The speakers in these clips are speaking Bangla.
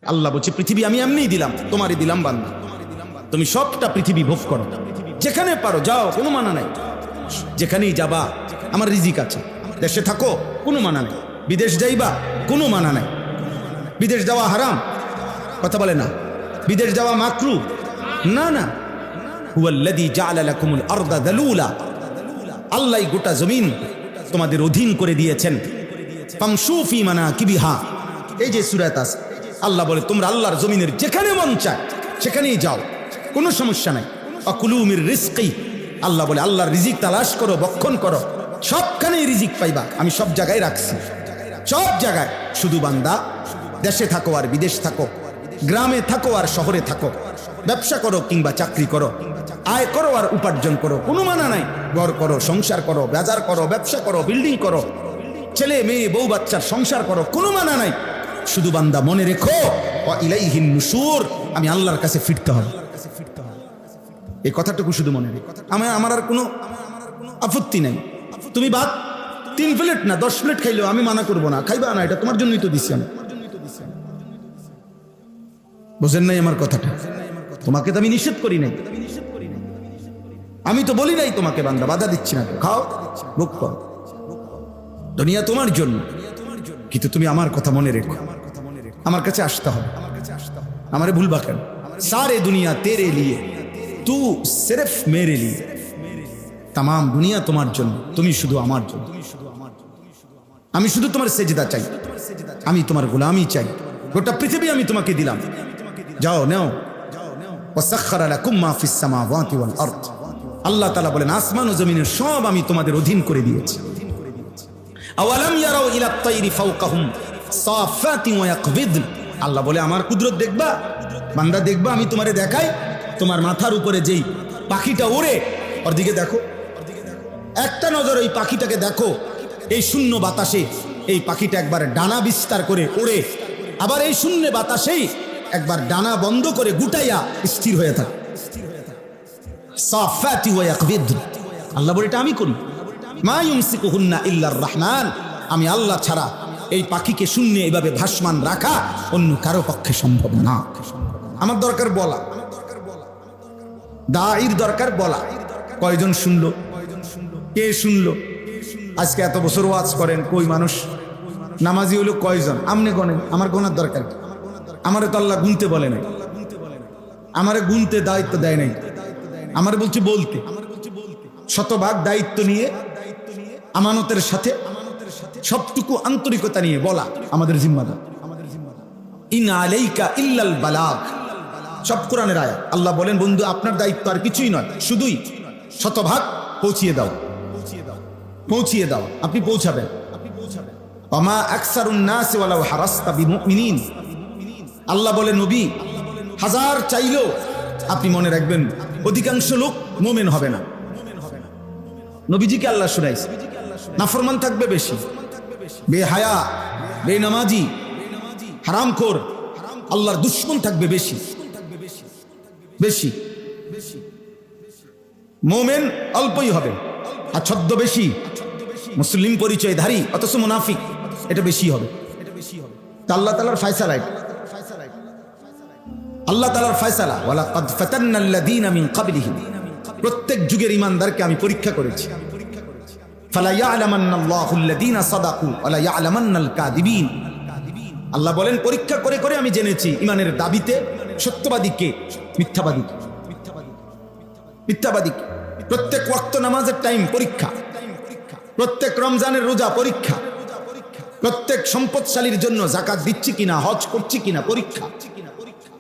আল্লাহ বলছে পৃথিবী আমি এমনিই দিলাম, তোমারই দিলাম বান্দা, তুমি সবটা পৃথিবী ভোগ করো, যেখানে পারো যাও, কোনো মানা নাই। যেখানেই যাবা আমার রিজিক আছে। দেশে থাকো কোনো মানা নাই, বিদেশ যাইবা কোনো মানা নাই। বিদেশ যাওয়া হারাম কথা বলে না, বিদেশ যাওয়া মাকরু না, না। হুয়াল্লাযী জাআলা লাকুমুল আরদা যালুলা, আল্লাহই গোটা জমিন তোমাদের অধীন করে দিয়েছেন। ফামশু ফি মানাকিবিহা, এই যে সূরাত আছে, আল্লাহ বলে তোমরা আল্লাহর জমিনের যেখানে মন চায় সেখানেই যাও, কোনো সমস্যা নাই। আকুলু মির রিজকি, আল্লাহ বলে আল্লাহর রিজিক তালাশ করো, বক্ষণ করো, সবখানেই রিজিক পাইবা, আমি সব জায়গায় রাখছি, সব জায়গায়। শুধু বান্দা দেশে থাকো আর বিদেশ থাকো, গ্রামে থাকো আর শহরে থাকো, ব্যবসা করো কিংবা চাকরি করো, আয় করো আর উপার্জন করো, কোনো মানা নাই। ঘর করো, সংসার করো, বাজার করো, ব্যবসা করো, বিল্ডিং করো, ছেলে মেয়ে বউ বাচ্চার সংসার করো, কোনো মানা নাই। শুধু বান্দা মনে রেখো ওয়া ইলাইহিন নুশুর, আমি আল্লাহর কাছে ফিরতে হবে। এই কথাটুকু শুধু মনে রেখো। আমার আর কোনো আপত্তি নাই। তুমি ভাত 3 প্লেট না 10 প্লেট খাইলেও আমি মানা করবো না, খাইবা না, এটা তোমার জন্যই তো দিছি আমি। বুঝেন নাই আমার কথাটা? তোমাকে তো আমি নিষেধ করি নাই, আমি তো বলি নাই তোমাকে বান্দা বাধা দিচ্ছি না, খাও ভোগ করো, দুনিয়া তোমার জন্য। কিন্তু তুমি আমার কথা মনে রেখো, আমার কাছে আসতে হবে, আমারে ভুলবা কেন? সারে দুনিয়া তেরে লিয়ে, তু সিরফ মেরে লিয়ে, তাম দুনিয়া তোমার জন্য, তুমি শুধু আমার জন্য। আমি শুধু তোমার সেজদা চাই, আমি তোমার গোলামি চাই, গোটা পৃথিবী আমি তোমাকে দিলাম, যাও নাও। ওয়াসাখখারা লাকুম মা ফিস সামাওয়াতি ওয়াল আরদ, আল্লাহ তাআলা বলেন আসমান ও জমিনের সব আমি তোমাদের অধীন করে দিয়েছি। আওয়ালাম ইয়ারাউ ইলাত তাইরি ফাওকাহুম সাফাতিন ওয়া ইয়াকবিদ, আল্লাহ বলে আমার কুদরত দেখবা বান্দা, দেখবা আমি তোমারে দেখাই, তোমার মাথার উপরে যেই পাখিটা ওড়ে ওর দিকে দেখো, একটা নজর এই পাখিটাকে দেখো, এই শূন্য বাতাসে এই পাখিটা একবার ডানা বিস্তার করে ওড়ে, আবার এই শূন্য বাতাসেই একবার ডানা বন্ধ করে গুটাইয়া স্থির হয়ে থাকে। সাফাতি ওয়া ইয়াকবিদ, আল্লাহ বলে এটা আমি করি। মা ইউমসিকুহুন্না ইল্লার রহমান, আমি আল্লাহ ছাড়া এই পাখিকে শূন্যে এইভাবে ভাসমান রাখা অন্য কারো পক্ষে সম্ভব না। আমার দরকার বলা, দাঈর দরকার বলা। কয়জন শুনলো, কে শুনলো? আজকে এত বছর ওয়াজ করেন, কই মানুষ নামাজি হলো কয়জন? আমনে গণেন, আমার গোনার দরকার কি? আমারে তো আল্লাহ গুনতে বলে নাই, আমারে গুনতে দায়িত্ব দেয় নাই, আমারে বলছে বলতে। শতভাগ দায়িত্ব নিয়ে আমানতের সাথে সবটুকু আন্তরিকতা নিয়ে বলা আমাদের জিম্মাদার। ইন আলাইকা ইল্লাল বালাগ, সব কোরআনের আয়াত। আল্লাহ বলেন বন্ধু আপনার দায়িত্ব আর কিছুই নয়, শুধুই শতভাগ পৌঁছিয়ে দাও, পৌঁছিয়ে দাও, আপনি পৌঁছাবেন। ওমা আকসারুন নাস ওয়ালাউ হারাসতা বিমুমিনিন, আল্লাহ বলে নবী হাজার চাইলেও আপনি মনে রাখবেন অধিকাংশ লোক মুমিন হবে না। নবীজিকে আল্লাহ শুনাইছে, নাফরমান থাকবে বেশি, বেহায়া, বেনামাজি, হারামখোর, আল্লাহর দুশমন থাকবে বেশি বেশি। মুমিন অল্পই হবে, আর ছদ্মবেশী মুসলিম পরিচয়ধারী অথচ মুনাফিক এটা বেশি হবে। তা আল্লাহ তাআলার ফয়সালা, আল্লাহ তাআলার ফয়সালা, ওয়ালাকাদ ফাতান্নাল্লাযীনা মিন ক্বাবলিহিম, প্রত্যেক যুগের ঈমানদারকে আমি পরীক্ষা করেছি। ফালা ইয়ালামান্নাল্লাহুল্লাযীনা সাদাকু ওয়ালা ইয়ালামান্নাল কাযিবিন, আল্লাহ বলেন পরীক্ষা করে করে আমি জেনেছি ঈমানের দাবিতে সত্যবাদীকে, মিথ্যাবাদীকে, মিথ্যাবাদীকে। প্রত্যেক ওয়াক্ত নামাজের টাইম পরীক্ষা, প্রত্যেক রমজানের রোজা পরীক্ষা, প্রত্যেক সম্পদশালীর জন্য যাকাত দিচ্ছি কিনা, হজ করছি কিনা পরীক্ষা,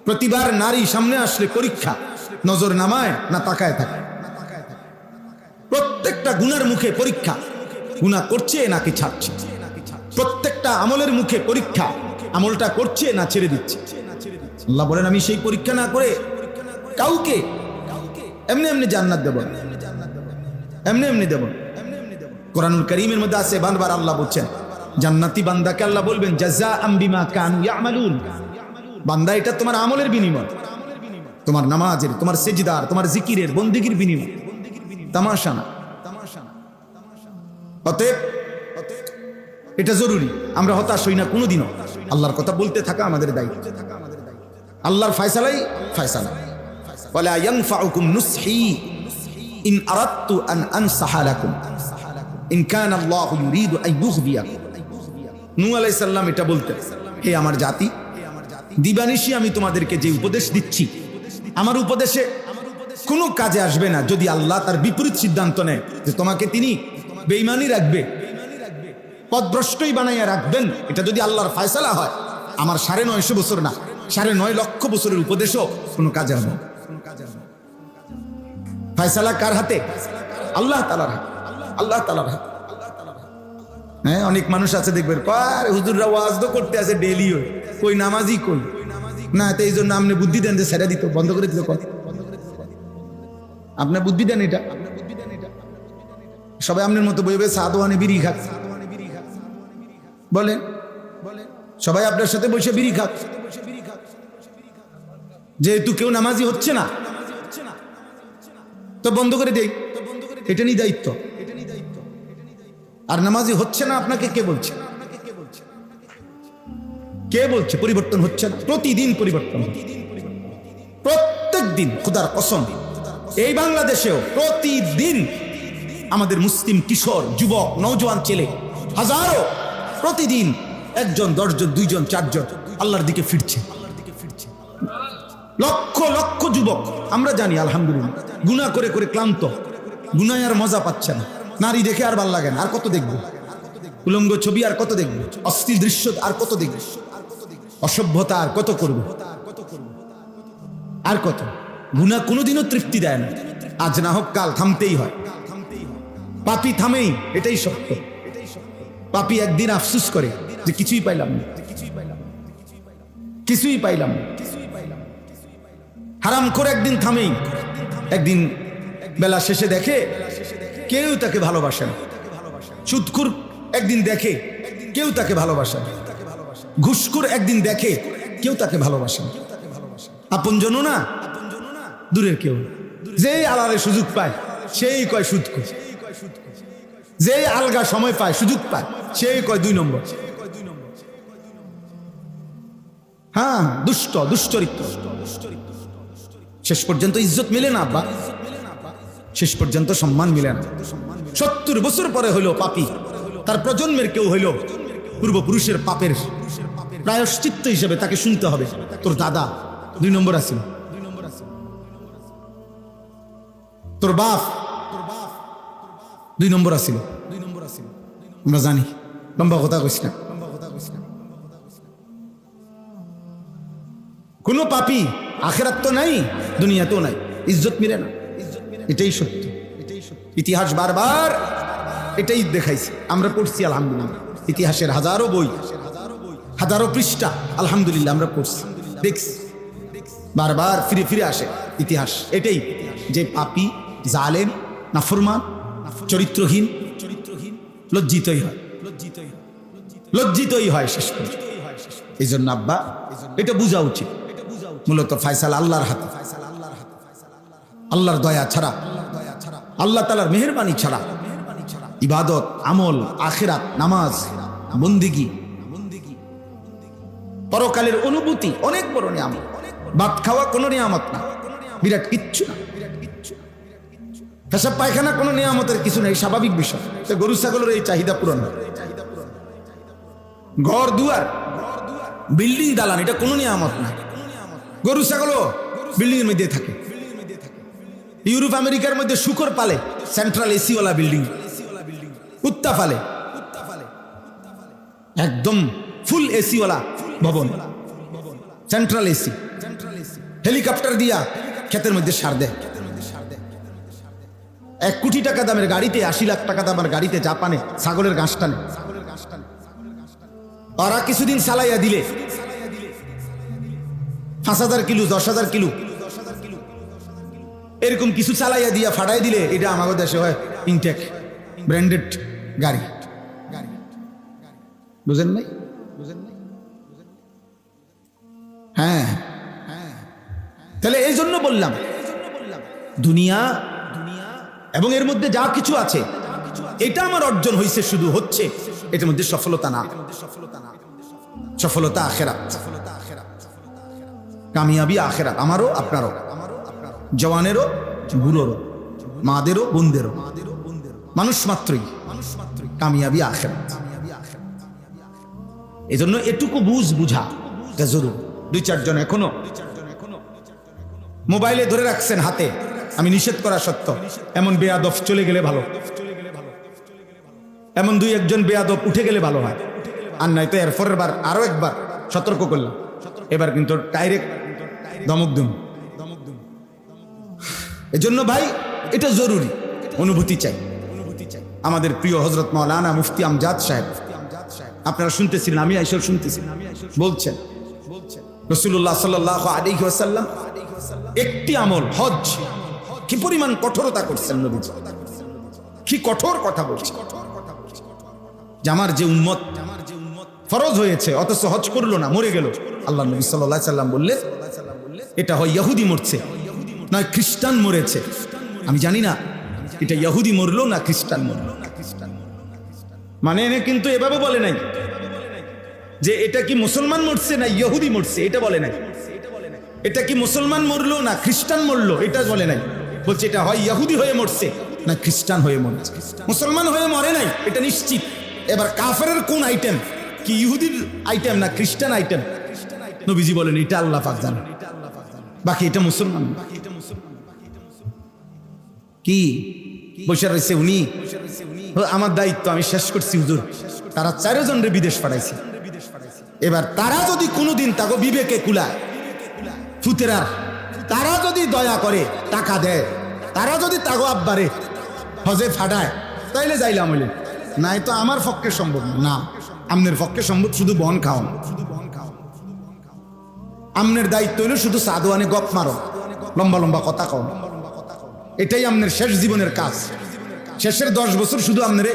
প্রতিবার নারী সামনে আসলে পরীক্ষা, নজর নামায় না তাকায় থাকে, প্রত্যেকটা গুনার মুখে পরীক্ষা, গুনাহ করছে নাকি ছাড়ছে, প্রত্যেকটা আমলের মুখে পরীক্ষা, আমলটা করছে না ছেড়ে দিচ্ছে। আল্লাহ বলেন আমি সেই পরীক্ষা না করে কাউকে এমনি এমনি জান্নাত দেব না, এমনি এমনি দেব। কোরআনুল কারীমের মধ্যে আছে বারবার আল্লাহ বলছেন জান্নাতি বান্দাকে আল্লাহ বলবেন জাযাআম বিমা কানু ইয়ামালুন, বান্দা এটা তোমার আমলের বিনিময়, তোমার নামাজের, তোমার সেজদার, তোমার জিকিরের, বন্দেগীর বিনিময়, তামাশা না। অতএব এটা জরুরি, আমরা হতাশ হই না কোনোদিনও, আল্লাহর কথা বলতে থাকা আমাদের দায়িত্ব। আল্লাহর ফয়সালাই ফয়সালা। ওয়ালা ইয়ানফাউকুম নুসহি ইন আরাদতু আন আনসাহা লাকুম ইন কানা আল্লাহু ইউরিদু আন ইউগবিয়াকুম। নূহ আলাইহিস সালাম এটা বলতেন, হে আমার জাতি, দিবানিশি আমি তোমাদেরকে যে উপদেশ দিচ্ছি, আমার উপদেশে কোনো কাজে আসবে না যদি আল্লাহ তার বিপরীত সিদ্ধান্ত নেয় যে তোমাকে তিনি বেঈমানি রাখবে, পথভ্রষ্টই বানাইয়া রাখবেন। এটা যদি আল্লাহর ফয়সালা হয়, আমার ৯৫০ বছর না ৯.৫ লক্ষ বছরের উপদেশও কোনো কাজে হবে না। ফয়সালা কার হাতে? আল্লাহ তাআলার হাতে, আল্লাহ তাআলার হাতে। হ্যাঁ, অনেক মানুষ আছে দেখবেন, হুজুররা ওয়াজ তো করতে আছে ডেইলি, কই নামাজি কই না, তো এই জন্য আপনি বুদ্ধি দেন যে ছেড়ে দিত, বন্ধ করে দিত। আপনার বুদ্ধি দেন এটা, সবাই আপনার মতো বইবে সাদওয়ানে বিড়ি খাক, বলেন সবাই আপনার সাথে বসে বিড়ি খাক, যেহেতু কেউ নামাজি হচ্ছে না তো বন্ধ করে দেই, এটা নিয়ে দায়িত্ব। আর নামাজি হচ্ছে না আপনাকে কে বলছে? কে বলছে পরিবর্তন হচ্ছে না? প্রতিদিন পরিবর্তন, প্রত্যেক দিন, খোদার কসম। এই বাংলাদেশেও প্রতিদিন আমাদের মুসলিম কিশোর, যুবক, নওজোয়ান ছেলে হাজারো প্রতিদিন ১ জন, ১০ জন, ২ জন, ৪ জন আল্লাহর দিকে ফিরছে। লক্ষ লক্ষ যুবক আমরা জানি আলহামদুলিল্লাহ, গুনাহ করে করে ক্লান্ত, গুনায় আর মজা পাচ্ছে না, নারী দেখে আর ভাল লাগে না, আর কত দেখবো, উলঙ্গ ছবি আর কত দেখবো, অশ্লীল দৃশ্য আর কত দেখবো, অসভ্যতা আর কত করবো, আর কত। গুনাহ কোনোদিনও তৃপ্তি দেয় না, আজ না হোক কাল থামতেই হয়। পাপী থামেই, এটাই সত্য। পাপী একদিন আফসোস করে যে কিছুই পাইলাম না, কিছুই পাইলাম না। হারাম করে একদিন থামেই, একদিন বেলা শেষে দেখে কেউ তাকে ভালোবাসে না। সুদখোর একদিন দেখে কেউ তাকে ভালোবাসে না। ঘুষখোর একদিন দেখে কেউ তাকে ভালোবাসে না। আপনজনও না, দূরের কেউ। যেই আলারে সুযোগ পায় সেই কয় সুদখোর, যেই আলগা সময় পায়, সুযোগ পায়, সেই কয় ২ নম্বর। হ্যাঁ, দুষ্ট, দুশ্চরিত্র। শেষ পর্যন্ত ইজ্জত মিলে না আব্বা, শেষ পর্যন্ত সম্মান মিলে না। ৭০ বছর পরে হইল পাপী, তার প্রজন্মের কেউ হইল পূর্বপুরুষের পাপের প্রায়শ্চিত্ত হিসেবে তাকে শুনতে হবে, তোর দাদা ২ নম্বর আছিল, তোর বাপ ২ নম্বর আছিল। আমরা জানি, লম্বা কথা কইস না। কোন পাপী আখিরাত তো নাই, দুনিয়াতেও নাই, ইজ্জত মিলে না, এটাই সত্য। ইতিহাস বারবার এটাই দেখাইছে, আমরা পড়ছি আলহামদুলিল্লাহ। ইতিহাসের হাজারো বই, হাজারো পৃষ্ঠা আলহামদুলিল্লাহ আমরা পড়ছি, দেখছি, বারবার ফিরে ফিরে আসে ইতিহাস এটাই, যে পাপী, জালেম, নাফরমান, চরিত্রহীন লজ্জিতই হয়, লজ্জিতই হয় শেষ পর্যন্ত। এই জন্য আব্বা এটা বোঝা উচিত, মূলত ফয়সালা আল্লাহর হাতে। আল্লাহর দয়া ছাড়া, আল্লাহ তাআলার মেহেরবানি ছাড়া ইবাদত, আমল, আখিরাত, নামাজ, বন্দিগি, পরকালের অনুভূতি অনেক বড় নিয়ামত। ভাত খাওয়া কোনো নিয়ামত না, বিরাট কিচ্ছু না। পেশাব পায়খানা কোনো নিয়ামতের কিছু নেই, স্বাভাবিক বিষয়। গরু ছাগলের এই চাহিদা পূরণ, ঘর দুয়ার, বিল্ডিং, দালান, এটা কোনো নিয়ামত না। গরু ছাগলও বিল্ডিং এর মধ্যে থাকে। ইউরোপ আমেরিকার মধ্যে শুকর পালে, সেন্ট্রাল এসিওয়ালা বিল্ডিং, কুত্তা পালে, একদম ফুল এসিওয়ালা ভবন, সেন্ট্রাল এসি। হেলিকপ্টার দিয়া ক্ষেতের মধ্যে সার দেয়। ১ কোটি টাকা দামের গাড়িতে, ৮০ লাখ টাকা দামের গাড়িতে জাপানে ছাগলের ঘাস টানে। ওরা কিছুদিন চালাইয়া দিলে ৫,০০০ কিলো, ১০,০০০ কিলো এরকম কিছু চালাইয়া দিয়া ফাটাই দিলে এটা আমাদের দেশে হয় ইনটেক ব্র্যান্ডেড গাড়ি। বুঝেন নাই? হ্যাঁ, তাহলে এই জন্য বললাম দুনিয়া এবং এর মধ্যে যা কিছু আছে এটা আমার অর্জন হয়েছে, শুধু হচ্ছে, এটার মধ্যে সফলতা না, সফলতা আখিরাত। কামিয়াবি আখেরাত, আমারও আপনারও, জওয়ানেরও বুড়োরও, মাদেরও বোনদেরও, মানুষ মাত্রই কামিয়াবি আখেরাত। এই জন্য এটুকু বুঝা এটা জরুর। 2-4 জন এখনো মোবাইলে ধরে রাখছেন হাতে, আমি নিষেধ করা সত্ত্বেও, এমন বেয়াদব চলে গেলে ভালো, এমন 2-1 জন বেয়াদব উঠে গেলে ভালো হয়। আর নয়তো এর পরের বার আরো একবার সতর্ক করলাম, এবার কিন্তু ডাইরেক্ট ধমক দিন। এজন্য ভাই এটা জরুরি, অনুভূতি চাই। আমাদের প্রিয় হযরত মাওলানা মুফতি আমজাদ সাহেব, আপনারা শুনতেছিলেন, আমি আইসব শুনতেছি, বলছেন রাসূলুল্লাহ সাল্লাল্লাহু আলাইহি ওয়াসাল্লাম একটি আমল হজ, কি পরিমাণ কঠোরতা করছেন নবীজি, কি কঠোর কথা বলছেন যে আমার যে উম্মত ফরজ হয়েছে অথচ হজ করলো না, মরে গেল। আল্লাহ নবী সাল্লাল্লাহু আলাইহি ওয়াসাল্লাম বললেন এটা হয় ইহুদি মরছে না খ্রিস্টান মরেছে। আমি জানি না এটা ইহুদি মরলো না খ্রিস্টান মরলো, মানে এনে কিন্তু এভাবে বলে নাই যে এটা কি মুসলমান মরছে না ইহুদি মরছে, এটা বলে নাই। এটা কি মুসলমান মরলো না খ্রিস্টান মরলো, এটা বলে নাই। বলছে এটা হয় ইহুদি হয়ে মরছে না খ্রিস্টান হয়ে মরছে, মুসলমান হয়ে মরে নাই এটা নিশ্চিত। এবার কাফেরের কোন আইটেম, কি ইহুদির আইটেম না খ্রিস্টান আইটেম, নবীজি বলেন এটা আল্লাহ পাক জানেন, বাকি এটা মুসলমান। কি বসে রয়েছে উনি, আমার দায়িত্ব আমি শেষ করছি হুজুর, তারা 4 জনরে বিদেশ পাঠাইছে। এবার তারা যদি কোনোদিন তাকে বিবেকে কুলায়, ফুতেরার তারা যদি দয়া করে টাকা দেয়, তারা যদি তাগো আব্বারে হজে ফাটায়, তাইলে যাইলাম হইলে, নাই তো আমার পক্ষে সম্ভব না। আমনের পক্ষে সম্ভব শুধু বন খাওয়ান, আমনের দায়িত্ব হইল শুধু সাদওয়ানে গপ মারো, লম্বা লম্বা কথা কও, এটাই আমনের শেষ জীবনের কাজ। শেষের 10 বছর শুধু আমনেরে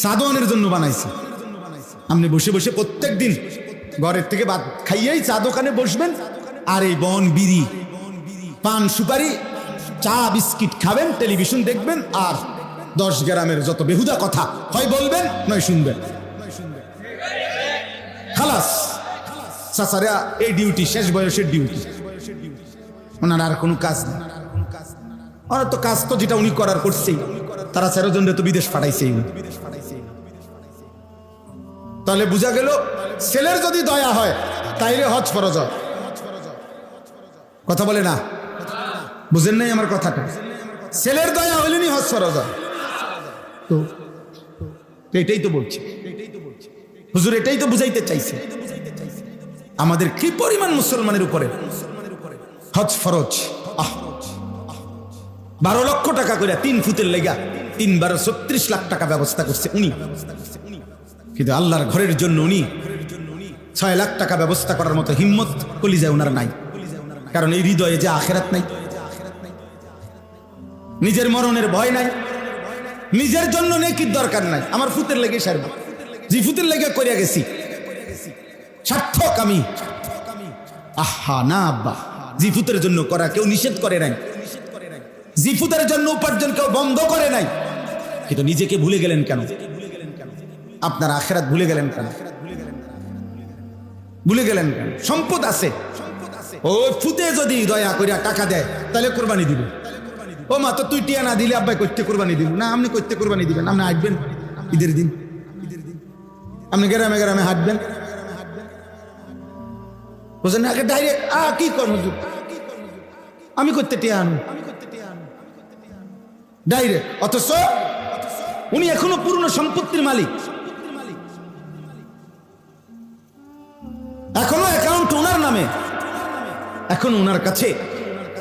সাদওয়ানের জন্য বানাইছে। আপনি বসে বসে প্রত্যেক দিন ঘরের থেকে ভাত খাইয়েই চা দোকানে বসবেন, আর এই বন বিড়ি পান সুপারি চা বিস্কিট খাবেন, টেলিভিশন দেখবেন, আর 10 গ্রামের যত বেহুদা কথা হয় বলবেন নয় শুনবেন। খালাস, চাচারা এই ডিউটি, শেষ বয়সের ডিউটি, ওনার আর কোনো কাজ নেই। ওনার তো কাজ তো যেটা উনি করার করছেই, তারা 4 জনরে তো বিদেশ পাঠাইছেই। তাহলে বোঝা গেল ছেলের যদি দয়া হয় তাইলে হজ ফরজ হয়। কথা বলে না, বুঝেন নাই আমার কথাটা? ছেলের দয়া হইলেনি হজ ফরজ হয়। তো এটাই তো বলছি হুজুর, এটাই তো বুঝাইতে চাইছে আমাদের কি পরিমাণ মুসলমানের উপরে হজ ফরজ। 12 লক্ষ টাকা করে 3 ফুটের লেগা 3 বার 36 লাখ টাকা ব্যবস্থা করছে উনি, কিন্তু আল্লাহর ঘরের জন্য উনি 6 লাখ টাকা ব্যবস্থা করার মতো হিম্মত কলিজায় ওনার নাই। কারণ এই হৃদয়ে যে আখেরাত নাই, নিজের মরণের ভয় নাই, নিজের জন্য নেকির দরকার নাই। আমার ফুতের লেগে সারব, জি ফুতের লেগে করিয়া গেছি, সার্থক আমি। আহা না আব্বা, জি ফুতের জন্য করা কেউ নিষেধ করে নাই, জি ফুতের জন্য উপার্জন কেউ বন্ধ করে নাই, কিন্তু নিজেকে ভুলে গেলেন কেন? আপনার আখেরাত ভুলে গেলেন কেন? ভুলে গেলেন কেন? সম্পদ আছে, ও ফুতে যদি দয়া করিয়া টাকা দেয় তাহলে কোরবানি দিব। ও মা তো তুই টিয়া না দিলে আব্বাই করতে কোরবানি দিব না। আপনি করতে কোরবানি দিবেন, আপনি হাঁটবেন ঈদের দিন, আপনি গ্রামে গ্রামে হাঁটবেন, বুঝলেন? আগে ডাইরেক্ট কি করুন হুজুর, আমি করতে টিয়া আনু ডাইরেক্ট। অথচ উনি এখনো পূর্ণ সম্পত্তির মালিক, এখনো অ্যাকাউন্ট ওনার নামে, এখন ওনার কাছে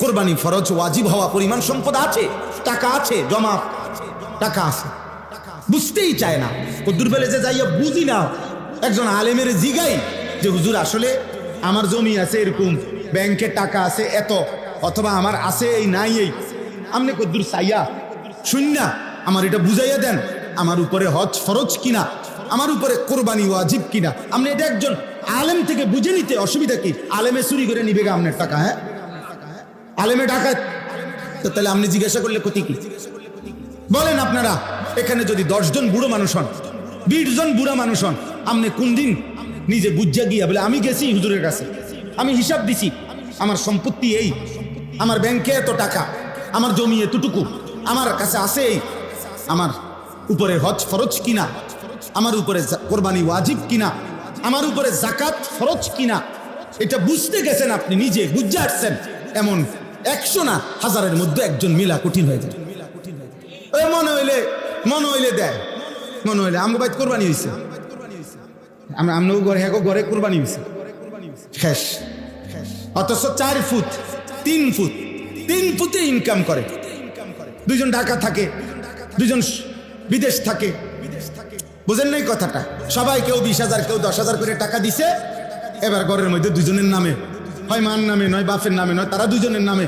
কোরবানি ফরজ ওয়াজিব হওয়া পরিমাণ সম্পদ আছে, টাকা আছে, জমা টাকা আছে, বুঝতেই চায় না। কদ্দুর বেলে যে যাইয়া বুঝি না, একজন আলেমের জিগাই যে হুজুর আসলে আমার জমি আছে এরকম, ব্যাংকে টাকা আছে এত, অথবা আমার আছে এই নাই এই, আপনি কদ্দুর চাইয়া শূন্য আমার এটা বুঝাইয়া দেন, আমার উপরে হজ ফরজ কিনা, আমার উপরে কোরবানি ওয়াজিব কিনা। আপনি এটা একজন আলেম থেকে বুঝে নিতে অসুবিধা কি? আলেমে চুরি করে নিবে গা আপনার টাকা? হ্যাঁ, আলেমে ডাকাত, তো তাহলে আপনি জিজ্ঞাসা করলে ক্ষতি কি? বলেন আপনারা, এখানে যদি 10 জন বুড়ো মানুষ হন, 20 জন বুড়া মানুষ হন, আপনি কোন দিন নিজে বুঝা গিয়া বলে আমি গেছি হুজুরের কাছে, আমি হিসাব দিছি, আমার সম্পত্তি এই, আমার ব্যাংকে এত টাকা, আমার জমি এতটুকু, আমার কাছে আছে এই, আমার উপরে হজ ফরজ কিনা, আমার উপরে কোরবানি ওয়াজিব কিনা, আমার উপরে জাকাত ফরজ কিনা, এটা বুঝতে গেছেন আপনি নিজে বুঝতে আসছেন, এমন 100 না 1000-এর মধ্যে একজন মিলা কঠিন হয়ে যায়। ওই মনে হইলে দেয়, মনে হইলে আমগো বাইত কোরবানি হয়েছে, আমরাও ঘরে ঘরে কোরবানি হয়েছে শেষ। অথচ 4 ফুট 3 ফুটে ইনকাম করে, 2জন ঢাকা থাকে, 2জন বিদেশ থাকে, বুঝেন নাই কথাটা? সবাই কেউ 20,000 কেউ 10,000 করে টাকা দিছে, এবার ঘরের মধ্যে 2জনের নামে, হয় মার নামে নয় বাপের নামে নয়, তারা 2জনের নামে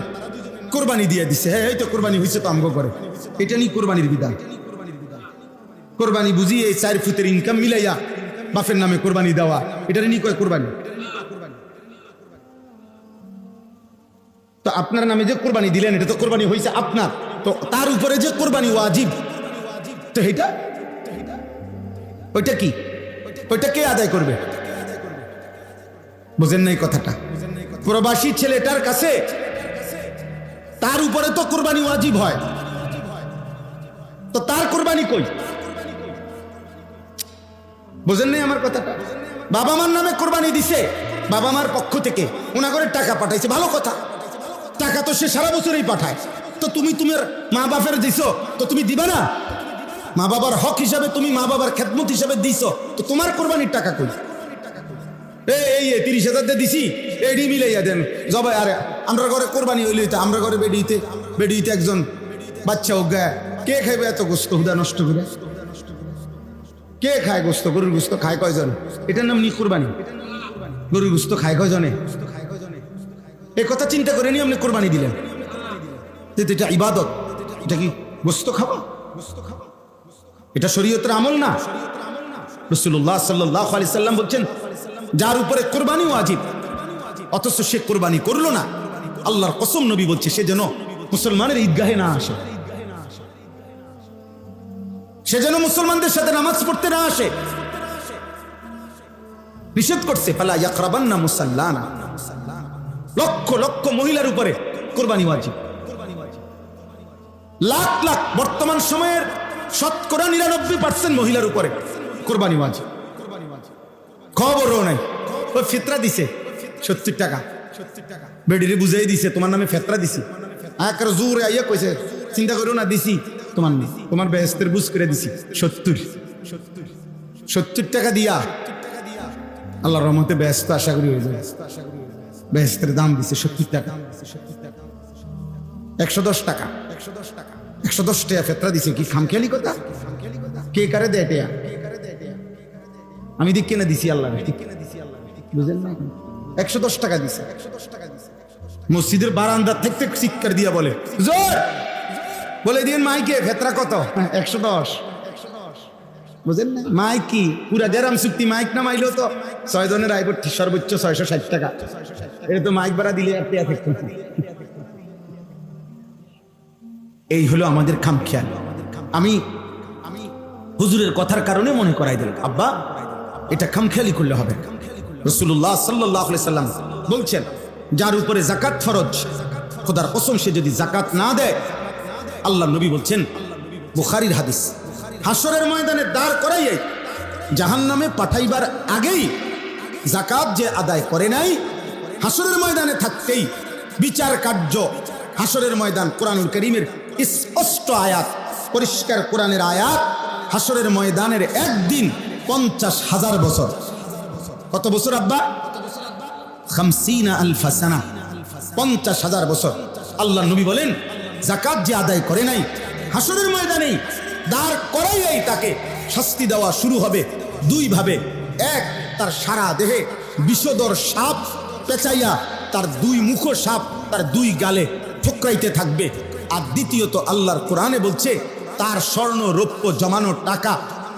কোরবানি দিয়ে দিছে। হ্যাঁ, এই তো কোরবানি হয়েছে তো আমগো করে, এটা নিয়ে কোরবানির বিধান। কোরবানি বুঝিয়ে 4 ফুটের ইনকাম মিলাইয়া বাপের নামে কোরবানি দেওয়া, এটা নিয়ে কয় কোরবানি। তো আপনার নামে যে কোরবানি দিলেন এটা তো কোরবানি হয়েছে আপনার, তো তার উপরে যে কোরবানি ওয়াজিব, তো এটা ওইটা কি, ওইটা কে আদায় করবে? বুঝেন নাই কথাটা? প্রবাসী ছেলেটার কাছে তার উপরে তো কোরবানি ওয়াজিব হয়, তো তার কোরবানি কই? বুঝেন নাই আমার কথাটা? বাবা মার নামে কোরবানি দিছে, বাবা মার পক্ষ থেকে ওনাগরের টাকা পাঠাইছে, ভালো কথা, টাকা তো সে সারা বছরই পাঠায়, তো তুমি তোমার মা বাপের দিছো, তো তুমি দিবা না? মা বাবার হক হিসাবে তুমি মা বাবার খেদমত হিসাবে দিছো, তো তোমার কোরবানির টাকা কই? এই 30,000 দিয়ে দিছি, এডি মিলাইয়া দেন জবাই। আরে আমরা ঘরে কোরবানি হইলে তো আমরা ঘরে বেডিতে একজন বাচ্চা অজ্ঞা, কে খাইবে এত গোস্ত হুদা নষ্ট করে? কে খায় গোস্ত? গরুর গোস্ত খায় কয়জন? এটার নাম নি কোরবানি? গরুর গোস্ত খায় কয়জনে? এই কথা চিন্তা করে নিয়ে আপনি কোরবানি দিলেন, এটা ইবাদত, এটা কি গোস্ত খাওয়া? এটা শরীয়তের আমল না। রাসূলুল্লাহ সাল্লাল্লাহু আলাইহি সাল্লাম বলছেন, যার উপরে কোরবানি ওয়াজিব অথচ সে কোরবানি করলো না, আল্লাহর কসম নবী বলছে সে যেন মুসলমানের ঈদগাহে না আসে, সে যেন মুসলমানদের সাথে নামাজ পড়তে না আসে। নিষেধ করছে, ফালা ইয়াকরাবান্না মুসাল্লানা। লক্ষ লক্ষ মহিলার উপরে কোরবানি ওয়াজিব, লাখ লাখ, বর্তমান সময়ের 99% মহিলার উপরে কোরবানি ওয়াজিব। খবরও নাই, ওই ফিতরা দিছে 70 টাকা, বেডিরে বুঝাই দিছে তোমার নামে ফিতরা দিছি, আকার জোরে আইয়া কইছে চিন্তা করো না, দিছি তোমার নামে, তোমার বেহেশতের বুঝ করে দিছি 70 টাকা দিয়া আল্লাহর রহমতে বেহেশত আশা করি হয়ে যাবে। বেহেশতের দাম দিছে 70 টাকা, 110 টাকা, 110 টাকা ফিতরা দিছে। কি খামখেয়ালি কথা? কে কারে দেয় এটা? আমি দিক কেনা দিছি আল্লাহ, বুঝেন না? 110 টাকা দিছে। মসজিদের বারান্দা থেকে চিৎকার দিয়া বলে, জোর বলে দিন মাইকে ফেতরা কত? 110। বুঝেন না? মাইক কি পুরা দেরাম চুক্তি, মাইক না মাইলো তো 6 জনের আইব সর্বোচ্চ 660 টাকা। এটা তো মাইক ভাড়া দিলে আর পেয়া থাকতো। এই হলো আমাদের খামখেয়াল। আমি হুজুরের কথার কারণে মনে করাই দিলাম, আব্বা এটা খামখেয়ালি করলে হবে। রাসূলুল্লাহ সাল্লাল্লাহু আলাইহি সাল্লাম বলছেন, যার উপরে যাকাত ফরজ, খোদার কসম সে যদি যাকাত না দেয়, আল্লাহ নবী বলছেন, বুখারীর হাদিস, হাসরের ময়দানে দাঁড় করাইয়ে জাহান্নামে পাঠাইবার আগেই যাকাত যে আদায় করে নাই, হাসরের ময়দানে থাকতেই বিচার কার্য, হাসরের ময়দান, কোরআনুল কারীমের স্পষ্ট আয়াত, পরিষ্কার কোরআনের আয়াত, হাসরের ময়দানের একদিন 50,000 বছর। কত বছর আব্বা? 50,000 সানা, 50,000 বছর। আল্লাহ নবী বলেন, যাকাত যে আদায় করে নাই, হাসরের ময়দানেই দাঁড় করাইয়াই তাকে শাস্তি দেওয়া শুরু হবে 2 ভাবে। এক, তার সারা দেহে বিষধর সাপ পেঁচাইয়া তার 2 মুখ সাপ তার 2 গালে ঠোকরাইতে থাকবে। আর দ্বিতীয়ত, আল্লাহর কোরআনে বলছে, তার স্বর্ণ রৌপ্য জমানো টাকা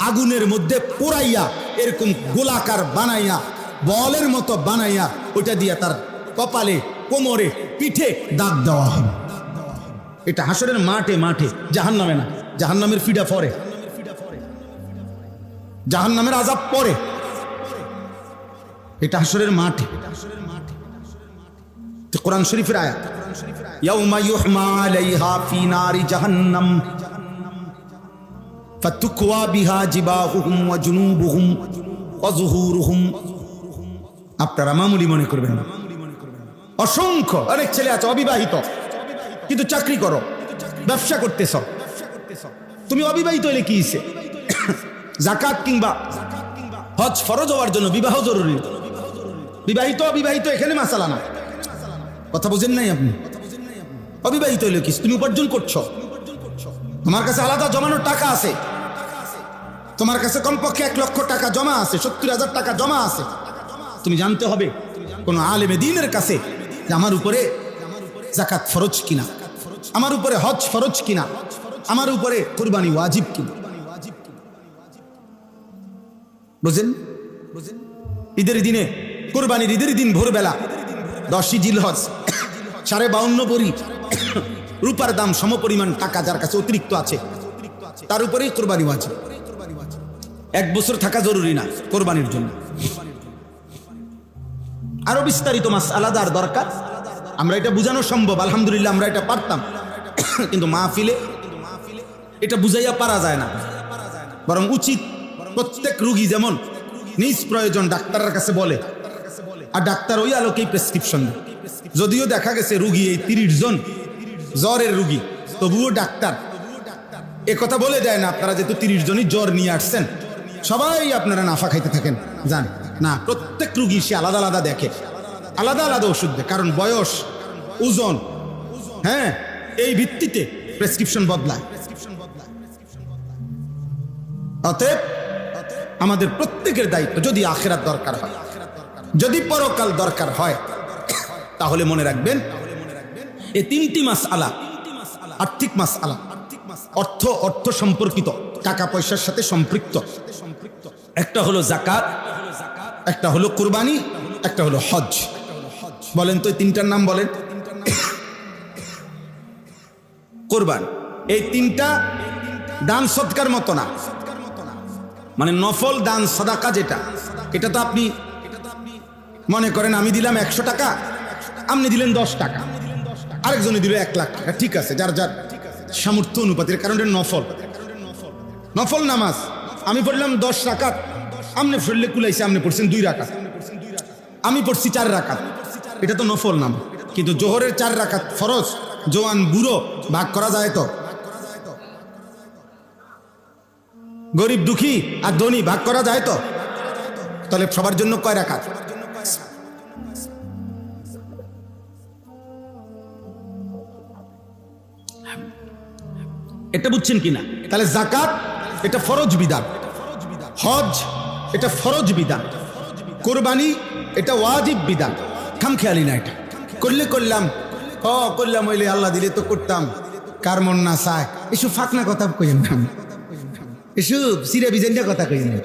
আগুনের মধ্যে পোড়াইয়া এরকম গোলাকার বানাইয়া, বলের মতো বানাইয়া, ওইটা দিয়া তার কপালে, কোমরে, পিঠে দাগ দেওয়া হবে। এটা হাসরের মাঠে মাঠে, জাহান্নামে না। জাহান্নামের ফিডা পরে, জাহান্নামের আযাব পরে, এটা হাসরের মাঠে। কোরআন শরীফের আয়াত, ইয়াউমা ইউহমা আলাইহা ফি নারি জাহান্নাম ফাতুকওয়া বিহা জিবাহুহুম ওয়া জুনুবুহুম ওয়া যুহুরুহুম। আপনারা মামুলি মনে করবেন না। অসংখ্য অনেক ছেলে আছে অবিবাহিত, কিন্তু চাকরি করো, ব্যবসা করতেছ। তুমি অবিবাহিত হলে কি হইছে? যাকাত কিংবা হজ ফরজ হওয়ার জন্য বিবাহ জরুরি। বিবাহিত অবিবাহিত এখানে মাসালা না, কথা বুঝেন নাই আপনি? অবিবাহিত হলে কি, তুমি উপার্জন করছো, তোমার কাছে আলাদা জমানোর টাকা আছে, তোমার কাছে কমপক্ষে 1 লক্ষ টাকা জমা আছে, 70,000 টাকা জমা আছে। তুমি জানতে হবে কোন আলেমে দ্বীনের কাছে যে আমার উপরে যাকাত ফরজ কিনা, আমার উপরে হজ ফরজ কিনা, আমার উপরে কুরবানি ওয়াজিব কিনা। বুঝেন? ঈদের দিনে, কুরবানির ঈদের দিন ভোরবেলা 10ই জিলহজ 52.5 ভরি রূপার দাম সমপরিমাণ টাকা যার কাছে অতিরিক্ত আছে, তার উপরেই কুরবানি ওয়াজিব। 1 বছর থাকা জরুরি না কোরবানির জন্য। আরো বিস্তারিত মাসআলার দরকার, আমরা এটা বুঝানো সম্ভব, আলহামদুলিল্লাহ আমরা এটা পারতাম, কিন্তু মাহফিলে এটা বুঝাইয়া পারা যায় না। বরং উচিত প্রত্যেক রোগী যেমন নিজ প্রয়োজন ডাক্তারের কাছে বলে, আর ডাক্তার ওই আলোকেই প্রেসক্রিপশন দেয়। যদিও দেখা গেছে রুগী এই 30 জন জ্বরের রুগী, তবুও ডাক্তার এ কথা বলে দেয় না আপনারা যেহেতু 30 জনই জ্বর নিয়ে আসছেন সবাই আপনারা নাফা খাইতে থাকেন, জান না। প্রত্যেক রুগী সে আলাদা আলাদা দেখে, আলাদা আলাদা ওষুধ দেয়, কারণ বয়স, ওজন, হ্যাঁ, এই ভিত্তিতে প্রেসক্রিপশন বদলায়। অতএব আমাদের প্রত্যেকের দায়িত্ব, যদি আখিরাত দরকার হয়, যদি পরকাল দরকার হয়, তাহলে মনে রাখবেন এই 3টি মাসআলা, আর্থিক মাসআলা, অর্থ সম্পর্কিত, টাকা পয়সার সাথে সম্পৃক্ত। একটা হলো যাকাত, একটা হলো কুরবানি, একটা হলো হজ। বলেন তো এই 3টার নাম বলেন। কুরবানি, এই 3টা দান সদকার মতো না, মানে নফল দান সাদাকা যেটা, এটা তো আপনি মনে করেন আমি দিলাম 100 টাকা, আপনি দিলেন 10 টাকা, আরেকজনে দিল 1 লাখ টাকা, ঠিক আছে, যার যার সামর্থ্য অনুপাতের, কারণ এটা নফল। নফল নামাজ আমি পড়লাম 10 রাকাত, আপনি পড়লে কুলাইছে, আপনি পড়ছেন 2 রাকাত, আমি পড়ছি 4 রাকাত, এটা তো নফল নাম। কিন্তু জোহরের 4 রাকাত ফরজ, জওয়ান বুড়ো ভাগ করা যায় তো? গরিব দুঃখী আর ধনী ভাগ করা যায় তো? তাহলে সবার জন্য কয় রাকাত? এটা বুঝছেন কিনা? তাহলে যাকাত এটা ফরজ বিধান, হজ এটা ফরজ বিধান, কুরবানি এটা ওয়াজিব বিধান। খামখেয়ালি না, এটা করলে করলাম, করলাম হইলে আল্লাহ দিলে তো করতাম, কার মন না চায়, এসব ফাঁকনা কথা কইেন না, এসব সিরা বিজেন্ডা কথা কইেন না।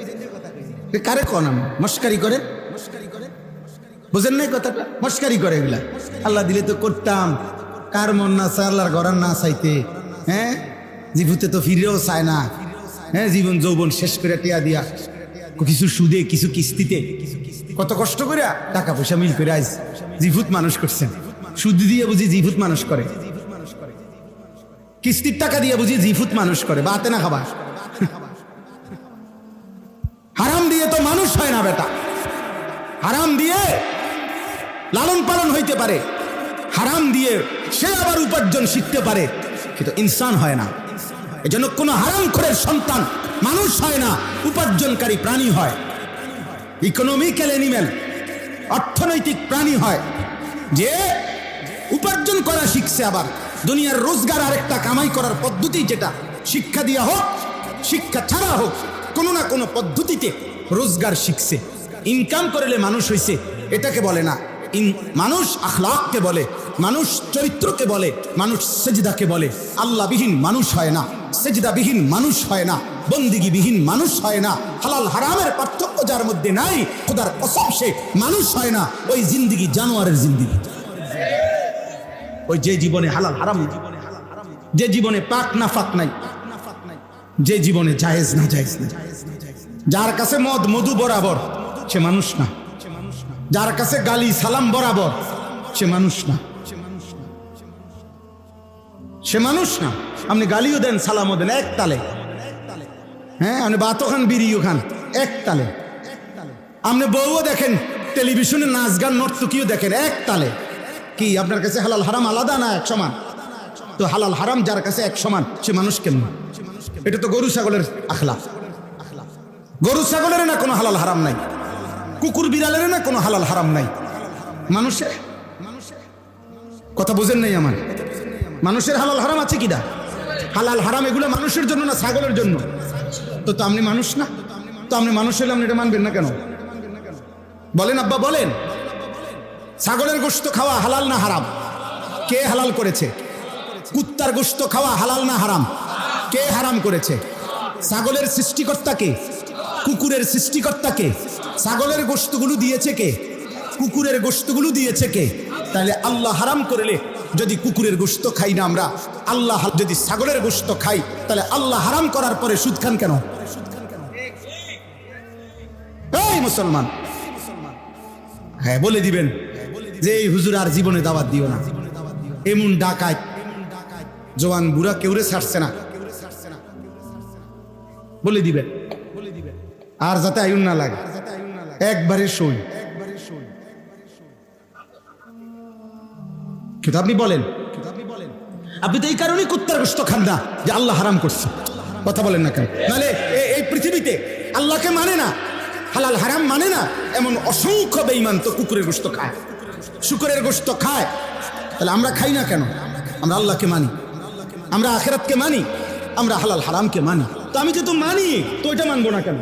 কারে কনাম মস্কারি করে, বুঝেন নাই কথাটা? মস্কারি করে এগুলা। আল্লাহ দিলে তো করতাম, কার মন না চায় আল্লাহর ঘর না চাইতে, হ্যাঁ, জীবুতে তো ফিরেও চায় না, হ্যাঁ, জীবন যৌবন শেষ করে টিয়া দিয়া, কিছু সুদে কিছু কিস্তিতে, কত কষ্ট করে টাকা পয়সা মিল করে আজ জীবুত মানুষ করছেন। সুদ দিয়ে বুঝি জীবুত মানুষ করে, কিস্তির টাকা দিয়ে বুঝি জীবুত মানুষ করে, বাতে না খাবার। হারাম দিয়ে তো মানুষ হয় না বেটা, হারাম দিয়ে লালন পালন হইতে পারে, হারাম দিয়ে সে আবার উপার্জন শিখতে পারে, কিন্তু ইনসান হয় না। এজন্য কোনো হারামখোরের সন্তান মানুষ হয় না, উপার্জনকারী প্রাণী হয়, ইকোনমিক্যাল অ্যানিম্যাল, অর্থনৈতিক প্রাণী হয়, যে উপার্জন করা শিখছে, আবার দুনিয়ার রোজগার আরেকটা কামাই করার পদ্ধতি, যেটা শিক্ষা দিয়া হোক শিক্ষা ছাড়া হোক, কোনো না কোনো পদ্ধতিতে রোজগার শিখছে, ইনকাম করলে মানুষ হইছে, এটাকে বলে না মানুষ। আখলাককে বলে মানুষ, চরিত্রকে বলে মানুষ, সেজদাকে বলে। আল্লাহবিহীন মানুষ হয় না, সেজদাবিহীন মানুষ হয় না, বন্দিগিবিহীন মানুষ হয় না। হালাল হারামের পার্থক্য যার মধ্যে নাই, খোদার কসম সে মানুষ হয় না, ওই জিন্দিগি জানোয়ারের জিন্দিগি। ওই যে জীবনে হালাল হারাম, যে জীবনে পাক না ফাক নাই, যে জীবনে জায়েজ না জায়েজ নাই, যার কাছে মদ মধু বরাবর, সে মানুষ না। যার কাছে গালি সালাম বরাবর, সে মানুষ না, সে মানুষ না। আপনি গালিও দেন, সালামও দেন, এক তালে। হ্যাঁ, আপনি বাতো খান, বিড়িও খান, এক তালে। আপনি বউও দেখেন, টেলিভিশনে নাচ গান নর্তকীও দেখেন, এক তালে। কি আপনার কাছে হালাল হারাম আলাদা না এক সমান? তো হালাল হারাম যার কাছে এক সমান, সে মানুষ কেমন? এটা তো গরু ছাগলের আখলাক। গরু ছাগলের না কোনো হালাল হারাম নাই, কুকুর বিড়ালের না কোনো হালাল হারাম নাই, মানুষের। কথা বুঝেন নাই আমার? মানুষের হালাল হারাম আছে কিনা? হালাল হারাম এগুলো মানুষের জন্য না ছাগলের জন্য? তো আপনি মানুষ না? তো আপনি মানুষ হলে আপনি এটা মানবেন না কেন? বলেন আব্বা, বলেন। ছাগলের গোশত খাওয়া হালাল না হারাম? কে হালাল করেছে? কুত্তার গোশত খাওয়া হালাল না হারাম? কে হারাম করেছে? ছাগলের সৃষ্টিকর্তা কে? কুকুরের সৃষ্টিকর্তা কে? ছাগলের গোশতগুলো দিয়েছে কে? কুকুরের গোশতগুলো দিয়েছে কে? তাহলে আল্লাহ হারাম করলে যদি কুকুরের গোশত খাই না আমরা, আল্লাহ যদি ছাগলের গোশত খাই, তাহলে আল্লাহ হারাম করার পরে সুদ খান কেন? এই মুসলমান, হ্যাঁ বলে দিবেন যে এই হুজুর আর জীবনে দাওয়াত দিও না, এমন ডাকাত জওয়ান বুড়া কেউরে ছাড়ছে না, বলে দিবেন। আর যাতে আয়ুন না লাগে, একবারে সই। কিন্তু আপনি বলেন, আপনি তো এই কারণেই কুত্তার গোশত খান না যে আল্লাহ হারাম করছে। কথা বলেন না কেন? নাহলে এই পৃথিবীতে আল্লাহকে মানে না, হালাল হারাম মানে না এমন অসংখ্য বেঈমান তো কুকুরের গোশত খায়, শুকরের গোশত খায়। তাহলে আমরা খাই না কেন? আমরা আল্লাহকে মানি, আমরা আখিরাতকে মানি, আমরা হালাল হারামকে মানি। তো আমি যেহেতু মানি, তো এটা মানবো না কেন?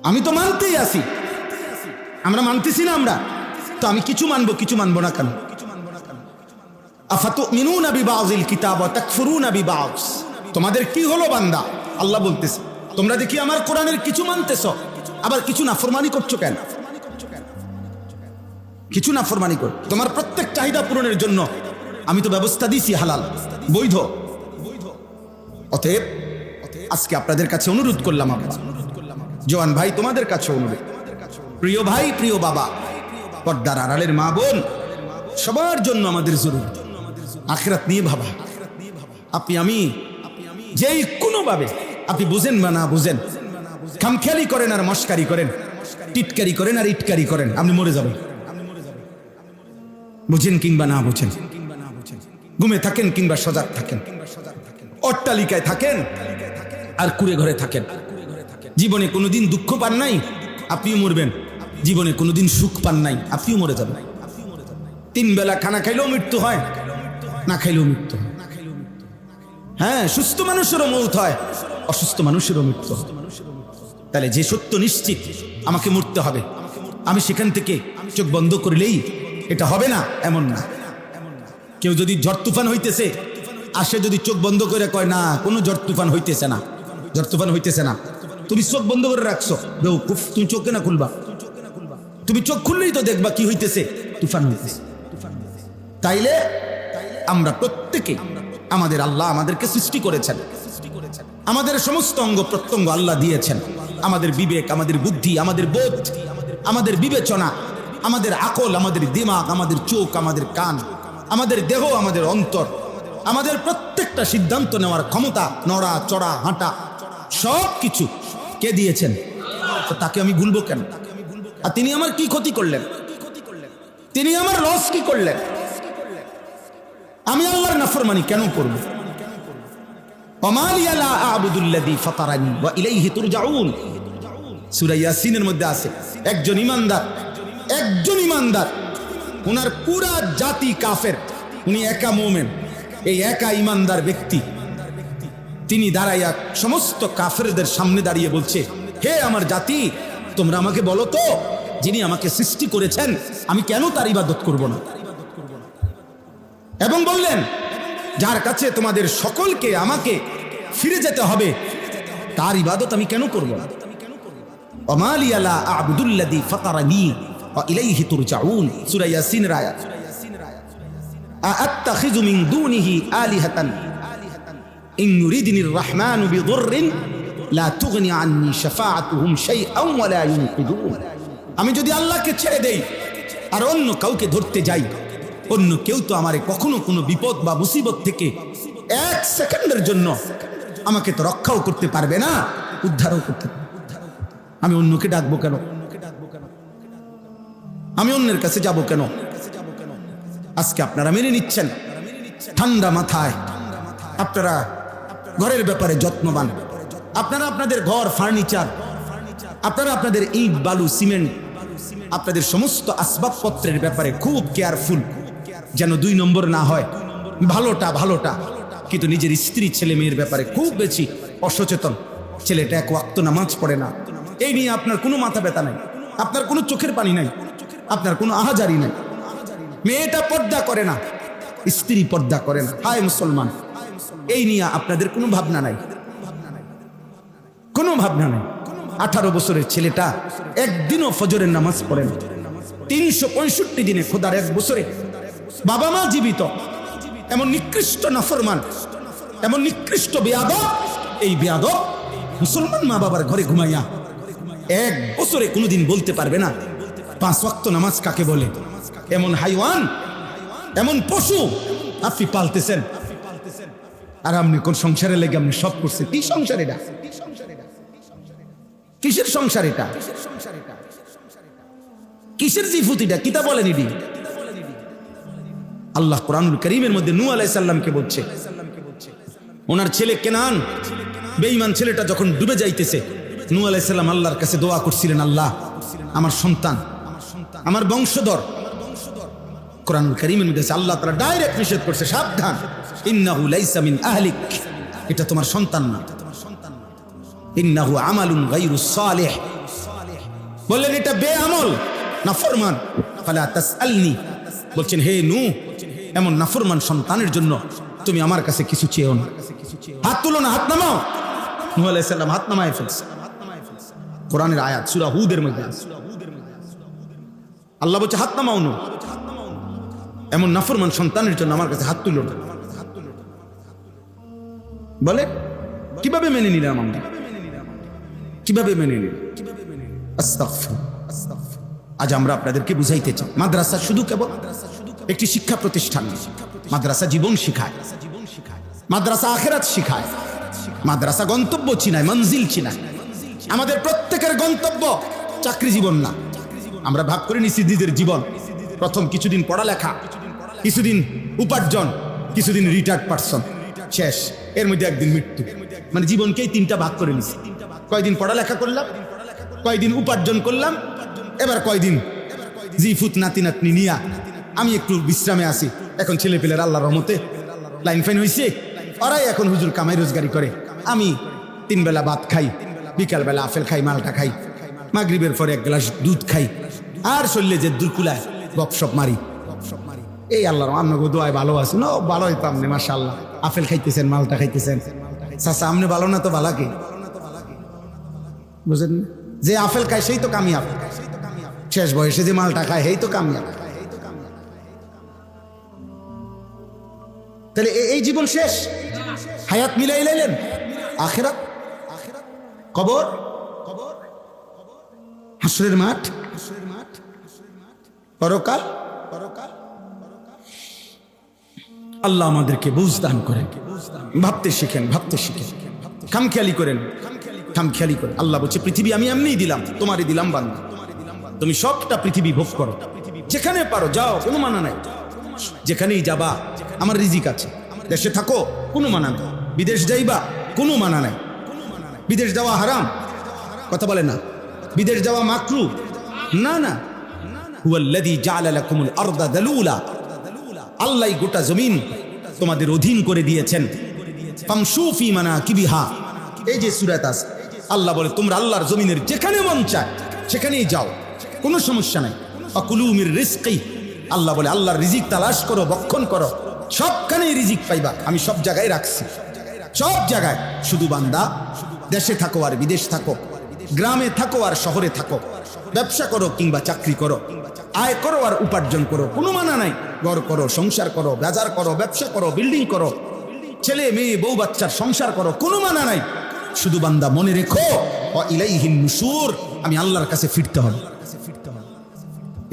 আমি তো মানতেই আছি, আমরা মানতেছি না আমরা, তো আমি কিছু মানবো, কিছু মানবো না কেন? আফাতুমিনুনা বিবাযিল কিতাব ওয়া তাকফুরুনা বিবায। তোমাদের কি হলো বান্দা? আল্লাহ বলতেছে, তোমরা দেখি আমার কোরআনের কিছু মানতেছো, আবার কিছু নাফরমানি করছো কেন? কিছু নাফরমানি কর। তোমার প্রত্যেক চাহিদা পূরণের জন্য আমি তো ব্যবস্থা দিছি হালাল বৈধ। অতএব আজকে আপনাদের কাছে অনুরোধ করলাম, আব্বা জওয়ান ভাই, তোমাদের কাছে অনুরোধ, প্রিয় ভাই, প্রিয় বাবা, পর্দার আড়ালের মা বোন, সবার জন্য আমাদের জরুরি আখিরাত নিয়ে ভাবা। আপনি আমি যেই কোনোভাবে আপনি বুঝেন বা না বুঝেন, খামখেয়ালি করেন আর মস্কারি করেন, টিটকারি করেন আর ইটকারি করেন, আপনি মরে যাবেন। বুঝেন কিংবা না বুঝেন, ঘুমে থাকেন কিংবা সজাগ থাকেন, অট্টালিকায় থাকেন আর কুড়ে ঘরে থাকেন, জীবনে কোনোদিন দুঃখ পান নাই, আপনিও মরবেন। জীবনে কোনোদিন সুখ পান নাই, আপনিও মরে যাবেন। 3 বেলা খানা খাইলেও মৃত্যু হয়, না খাইলেও মৃত্যু হয়। হ্যাঁ, সুস্থ মানুষেরও মৌত হয়, অসুস্থ মানুষেরও মৃত্যু হয়। তাহলে যে সত্য নিশ্চিত আমাকে মরতে হবে, আমি সেখান থেকে চোখ বন্ধ করলেই এটা হবে না, এমন না। কেউ যদি ঝড় তুফান হইতেছে আসে, যদি চোখ বন্ধ করে কয় না কোনো ঝড় তুফান হইতেছে না, ঝড় তুফান হইতেছে না, তুমি চোখ বন্ধ করে রাখছো, বেউকুফ, তুমি চোখ কেন খুলবা? তুমি চোখ খুললেই তো দেখবা কি হইতেছে, তুফান হইতেছে। তাইলে আমরা প্রত্যেকে, আমাদের আল্লাহ আমাদেরকে সৃষ্টি করেছেন, আমাদের সমস্ত অঙ্গ প্রত্যঙ্গ আল্লাহ দিয়েছেন, আমাদের বিবেক, আমাদের বুদ্ধি, আমাদের বোধ, আমাদের বিবেচনা, আমাদের আকল, আমাদের দিমাগ, আমাদের চোখ, আমাদের কান, আমাদের দেহ, আমাদের অন্তর, আমাদের প্রত্যেকটা সিদ্ধান্ত নেওয়ার ক্ষমতা, নড়া চড়া হাঁটা, সব কিছু কে দিয়েছেন? তো তাকে আমি ভুলবো কেন? আর তিনি আমার কি ক্ষতি করলেন? তিনি আমার লস কি করলেন? আমি আল্লাহর নাফরমানি কেন করব? ওমা লিয়া লা আ'বুদুল্লাযী ফাতারানি ওয়া ইলাইহি তুরজাউন। সূরা ইয়াসিনের মধ্যে আছে, একজন ইমানদার, ওনার পুরা জাতি কাফের, উনি একা মুমিন। এই একা ইমানদার ব্যক্তি তিনি দাঁড়াইয়া সমস্ত কাফেরদের সামনে দাঁড়িয়ে বলছে, হে আমার জাতি, তোমরা আমাকে বলো তো, যিনি আমাকে সৃষ্টি করেছেন আমি কেন তার ইবাদত করব না? এবং বললেন, যার কাছে তোমাদের সকলকে আমাকে ফিরে যেতে হবে, তার ইবাদত আমি কেন করব না? ওমা লিয়া লা আ'বুদুল্লাযী ফাতারানি ওয়া ইলাইহি তুরজাউন, সূরা ইয়াসিনের আয়াত। আ'আত্তাখিযু মিন দুনিহি আলিহাতান ইন ইউরিদনির রাহমানু বিদুররিন লা তুগনি আন্নী শাফাআতুহুম শাইআন ওয়া লা ইউনকিদুন। আমি যদি আল্লাহকে ছেড়ে দেই, আর অন্য কাউকে ধরতে যাই, অন্য কেউ তো আমারে কখনো কোনো বিপদ বা মুসিবত থেকে এক সেকেন্ডের জন্য আমাকে তো রক্ষাও করতে পারবে না, উদ্ধারও করতে পারবে। আমি অন্যকে ডাকবো কেন? আমি অন্যের কাছে যাব কেন? আজকে আপনারা মেনে নিচ্ছেন ঠান্ডা মাথায়, আপনারা ঘরের ব্যাপারে যত্নবান, আপনারা আপনাদের ঘর ফার্নিচার, আপনারা আপনাদের ইট বালু সিমেন্ট, আপনাদের সমস্ত আসবাবপত্রের ব্যাপারে খুব কেয়ারফুল, যেন 2 নম্বর না হয়, ভালোটা। কিন্তু নিজের স্ত্রী ছেলে মেয়ের ব্যাপারে খুব বেশি অসচেতন। ছেলেটা 1 ওয়াক্ত নামাজ পড়ে না, এই নিয়ে আপনার কোনো মাথা ব্যথা নাই, আপনার কোনো চোখের পানি নাই, আপনার কোনো আহাজারি নাই। মেয়েটা পর্দা করে না, স্ত্রী পর্দা করে না, হায় মুসলমান, এই নিয়ে আপনাদের কোনো ভাবনা নাই, কোনো ভাবনা নাই। 18 বছরের ছেলেটা একদিনও ফজরের নামাজ পড়ে না, 365 দিনে খোদার 1 বছরে বাবা মা জীবিত, এমন নিকৃষ্ট নাফরমান, এমন নিকৃষ্ট বেয়াদব, এই বেয়াদব মুসলমান মা বাবার ঘরে ঘুমাইয়া 1 বছরে কোনোদিন বলতে পারবে না 5 ওয়াক্ত নামাজ কাকে বলে। এমন হাইওয়ান, এমন পশু আপনি পালতেছেন, আর আপনি কোন সংসারে লেগে আপনি সব করছেন। কি সংসার এটা? কিসের সংসার এটা? কিসের জিফুতিটা? কিতা বলেন এটি? আল্লাহ কোরআনুল কারীমের মধ্যে নূহ আলাইহিস সালামকে বলছে, ওনার ছেলে কেনান, বেঈমান ছেলেটা যখন ডুবে যাইতেছে, নূহ আলাইহিস সালাম আল্লাহর কাছে দোয়া করছিলেন, আল্লাহ আমার সন্তান, আমার বংশধর। কোরআনুল কারীমের মধ্যে আল্লাহ তাআলা ডাইরেক্ট নিষেধ করছে, সাবধান, ইন্নাহু লাইসা মিন আহলিক, এটা তোমার সন্তান না, ইন্নাহু আমালুন গায়রুস সালিহ, বললেন এটা বেআমল, নাফরমান, ফালা তাসআলনি, বলছেন হে নূহ, এমন নাফরমান সন্তানের জন্য তুমি আমার কাছে কিছু চেয়েও না। হাত তুলো না, হাত নামাও। নূহ আলাইহিস সালাম হাত নামায় ফেলছে। কোরআনের আয়াত সূরা হুদের মধ্যে আছে, আল্লাহ বলছে হাত নামাও নূহ, এমন নাফরমান সন্তানের জন্য আমার কাছে হাত তুলো না। বলে কিভাবে মেনে নিলাম আমরা? কিভাবে মেনে নিলাম? আজ আমরা আপনাদেরকে বুঝাইতে চাই, মাদ্রাসা শুধু কেবল একটি শিক্ষা প্রতিষ্ঠান, মাদ্রাসা জীবন শিখায়, মাদ্রাসা আখিরাত শিখায়, মাদ্রাসা গন্তব্য চিনায়, মঞ্জিল চিনায়। আমাদের প্রত্যেকের গন্তব্য চাকরি জীবন না। আমরা ভাগ করে নিছি নিজের জীবন, প্রথম কিছুদিন পড়ালেখা, কিছুদিন উপার্জন, কিছুদিন রিটায়ার্ড পারসন, শেষ, এর মধ্যে একদিন মৃত্যু। মানে জীবনকেই 3টা ভাগ করে নিছি। কয়দিন পড়ালেখা করলাম, কয়দিন উপার্জন করলাম, এবার কয়দিন জিফুত নাতি নাতনি নিয়া আমি একটু বিশ্রামে আসি। এখন ছেলে পেলের আল্লাহর রহমতে লাইন ফাইন হয়েছে, ওরাই এখন হুজুর কামাই রোজগারি করে। আমি 3 বেলা ভাত খাই, বিকালবেলা আপেল খাই, মালটা খাই, মাগরিবের পরে 1 গ্লাস দুধ খাই, আর শরীরে যে দুর্কুলায় গপসপ মারি। এই আল্লাহর আপনাকে দোয়ায় ভালো আছে না? ভালো হইতাম না, মাশাআল্লাহ। আপেল খাইতেছেন, মালটা খাইতেছেন, চাচা আপনি ভালো না তো ভালো কি বুঝেন? যে আপেল খায় সেই তো কামিয়াব, শেষ বয়সে যে মালটা খায় সেই তো কামিয়াব। তাহলে এই জীবন শেষ, হায়াত মিলাই লাইলেন, আখিরাত, কবর, হাসরের মাঠ, পরকাল। আল্লাহ আমাদেরকে বুঝ দান করেন, ভাবতে শিখেন, ভাবতে শিখেন, খামখেয়ালি করেন, খামখেয়ালি করেন। আল্লাহ বলছে পৃথিবী আমি এমনিই দিলাম, তোমারই দিলাম বান্দা, তুমি সবটা পৃথিবী ভোগ করো, যেখানে পারো যাও, কোনো মানা নাই। যেখানেই যাবা আমার রিজিক আছে, দেশে থাকো কোনো মানা নাই, বিদেশ যাইবা কোনো মানা নাই। বিদেশ যাওয়া হারাম, কথা বলে না। বিদেশ যাওয়া মাকরু না, না। হুয়াল্লাযী জাআলা লাকুমুল আরদা দালুলা, আল্লাহই গোটা জমিন তোমাদের অধীন করে দিয়েছেন। ফামশু ফি মানাকিবিহা, এই যে সূরাত আছে, আল্লাহ বলে তোমরা আল্লাহর জমিনের যেখানে মন চায় সেখানেই যাও, কোনো সমস্যা নাই। ফাকুলু মির রিজকি, আল্লাহ বলে আল্লাহর রিজিক তালাশ করো, ভক্ষণ করো, সবখানেই রিজিক পাইবা, আমি সব জায়গায় রাখছি, সব জায়গায়। শুধু বান্দা দেশে থাকো আর বিদেশ থাকো, গ্রামে থাকো আর শহরে থাকো, ব্যবসা করো কিংবা চাকরি করো, আয় করো আর উপার্জন করো, কোনো মানা নাই। ঘর করো, সংসার করো, বাজার করো, ব্যবসা করো, বিল্ডিং করো, ছেলে মেয়ে বউ বাচ্চার সংসার করো, কোনো মানা নাই। শুধু বান্দা মনে রেখো ওয়া ইলাইহিন নুশুর, আমি আল্লাহর কাছে ফিরতে হবে।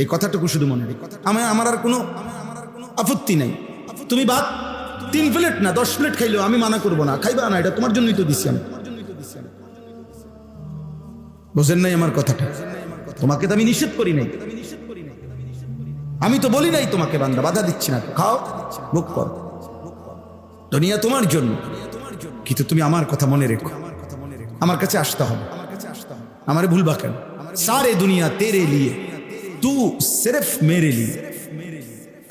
এই কথাটুকু শুধু মনে রেখো। আমার আর কোনো আপত্তি নাই। তুমি ভাত 3 প্লেট না 10 প্লেট খাইলেও আমি মানা করবো না, খাইবা না, এটা তোমার জন্যই তো দিছি আমি। বুঝেন নাই আমার কথাটা? তোমাকে তো আমি নিষেধ করি নাই, আমি তো বলি নাই তোমাকে বান্দা বাধা দিচ্ছি না, খাও মুখ কর, দুনিয়া তোমার জন্য, কিন্তু তুমি আমার কথা মনে রেখো, আমার কাছে আসতে হবে, আমারে ভুলবা কেন? सारे दुनिया तेरे लिए, तू सिर्फ मेरे लिए,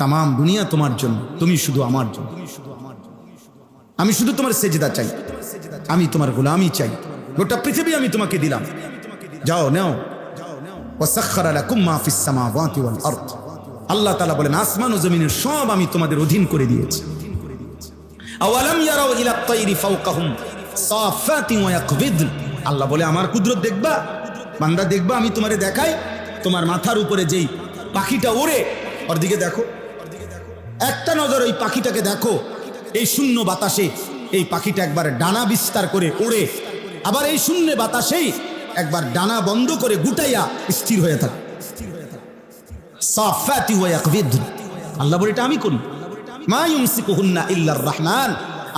तमाम दुनिया তোমার জন্য, তুমি শুধু আমার জন্য। আমি শুধু তোমার সেজদা চাই, আমি তোমার গোলামি চাই, গোটা পৃথিবী আমি তোমাকে দিলাম, যাও নাও। ওয়াসাখখারা লাকুম মা ফিস সামাওয়াতি ওয়াল আরদ, আল্লাহ তাআলা বলেন আসমান ও জমিনের সব আমি তোমাদের অধীন করে দিয়েছি। আওয়ালাম ইয়ারাউ ইলা আত-তায়রি ফাওকাহুম সাফাতিন ওয়া ইয়াকবিদ, আল্লাহ বলে আমার কুদরত দেখবা বান্দা, দেখবা আমি তোমারে দেখাই, তোমার মাথার উপরে যেই পাখিটা ওড়ে ওর দিকে দেখো, একটা নজর ওই পাখিটাকে দেখো, এই শূন্য বাতাসে এই পাখিটা একবার ডানা বিস্তার করে ওড়ে, আবার এই শূন্য বাতাসেই একবার ডানা বন্ধ করে গুটাইয়া স্থির হয়ে থাকে। সাফাতি ওয়া ইয়াকবিদ, আল্লাহ বলে এটা আমি করি। মা ইউমসিকুহুন্না ইল্লার রহমান,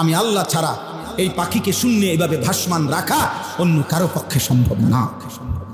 আমি আল্লাহ ছাড়া এই পাখিকে শূন্যে এভাবে ভাসমান রাখা অন্য কারো পক্ষে সম্ভব না।